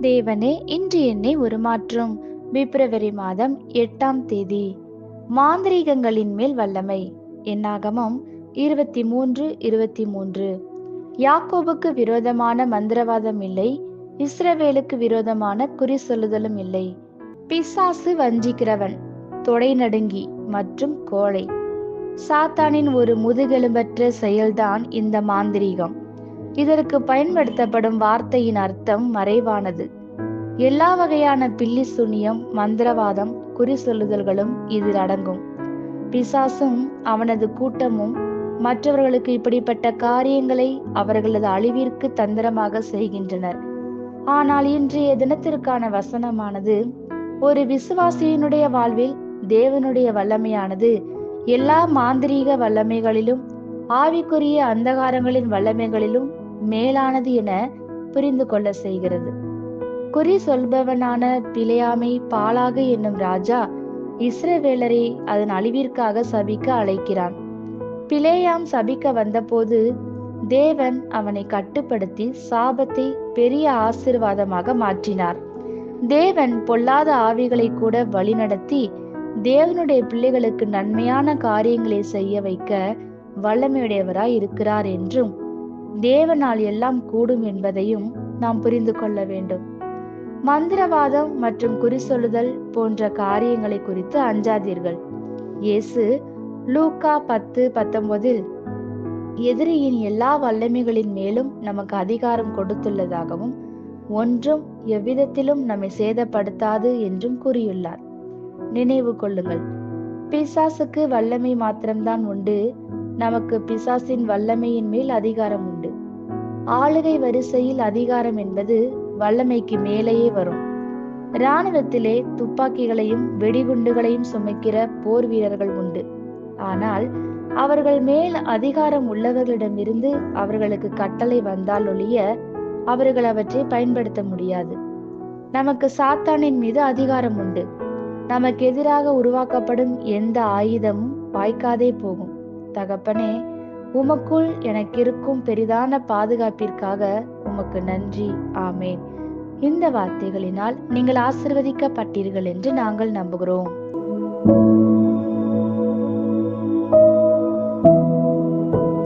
தேவனே, இன்று என்னை உருமாற்றும். பிப்ரவரி மாதம் 8ஆம் தேதி. மாந்திரீகங்களின் மேல் வல்லமை. என்னாகமம் 23:23. யாக்கோபுக்கு விரோதமான மந்திரவாதம் இல்லை, இஸ்ரவேலுக்கு விரோதமான குறி சொல்லுதலும் இல்லை. பிசாசு வஞ்சிக்கிறவன், தொடை நடுங்கி மற்றும் கோழை. சாத்தானின் ஒரு முதுகெலும்பற்ற செயல்தான் இந்த மாந்திரீகம். இதற்கு பயன்படுத்தப்படும் வார்த்தையின் அர்த்தம் மறைவானது. எல்லா வகையான பில்லி சுனியம், மந்திரவாதம், குறி சொல்லுதல்களும் இதில் அடங்கும். பிசாசும் அவனது கூட்டமும் மற்றவர்களுக்கு இப்படிப்பட்ட காரியங்களை அவர்களது அழிவிற்கு தந்திரமாக செய்கின்றனர். ஆனால் இன்றைய தினத்திற்கான வசனமானது, ஒரு விசுவாசியினுடைய வாழ்வில் தேவனுடைய வல்லமையானது எல்லா மாந்திரீக வல்லமைகளிலும் ஆவிக்குரிய அந்தகாரங்களின் வல்லமைகளிலும் மேலானது என புரிந்து கொள்ள செய்கிறது. குறி சொல்பவனான பிலேயாமை பாலாகு என்னும் ராஜா இஸ்ரவேலரை அதன் அழிவிற்காக சபிக்க அழைக்கிறான். பிலேயாம் சபிக்க வந்தபோது தேவன் அவனை கட்டுப்படுத்தி சாபத்தை பெரிய ஆசீர்வாதமாக மாற்றினார். தேவன் பொல்லாத ஆவிகளை கூட வழிநடத்தி தேவனுடைய பிள்ளைகளுக்கு நன்மையான காரியங்களை செய்ய வைக்க வல்லமையுடையவராய் இருக்கிறார் என்றும், தேவனால் எல்லாம் கூடும் என்பதையும் நாம் புரிந்து கொள்ள வேண்டும். மந்திரவாதம் மற்றும் குறி சொல்லுதல் போன்ற காரியங்களை குறித்து அஞ்சாதீர்கள். இயேசு லூக்கா 10:19 எதிரியின் எல்லா வல்லமைகளின் மேலும் நமக்கு அதிகாரம் கொடுத்துள்ளதாகவும், ஒன்றும் எவ்விதத்திலும் நம்மை சேதப்படுத்தாது என்றும் கூறியுள்ளார். நினைவு கொள்ளுங்கள், பிசாசுக்கு வல்லமை மாத்திரம்தான் உண்டு, நமக்கு பிசாசின் வல்லமையின் மேல் அதிகாரம் உண்டு. ஆளுகை வரிசையில் அதிகாரம் என்பது வல்லமைக்கு மேலேயே வரும். இராணுவத்திலே துப்பாக்கிகளையும் வெடிகுண்டுகளையும் சுமக்கிற போர் வீரர்கள் உண்டு. ஆனால் அவர்கள் மேல் அதிகாரம் உள்ளவர்களிடமிருந்து அவர்களுக்கு கட்டளை வந்தால் ஒழிய அவர்கள் அவற்றை பயன்படுத்த முடியாது. நமக்கு சாத்தானின் மீது அதிகாரம் உண்டு. நமக்கு எதிராக உருவாக்கப்படும் எந்த ஆயுதமும் வாய்க்காதே போகும். தகப்பனே, உமக்குள் எனக்கு இருக்கும் பெரிதான பாதுகாப்பிற்காக உமக்கு நன்றி. ஆமேன். இந்த வார்த்தைகளினால் நீங்கள் ஆசீர்வதிக்கப்பட்டீர்கள் என்று நாங்கள் நம்புகிறோம்.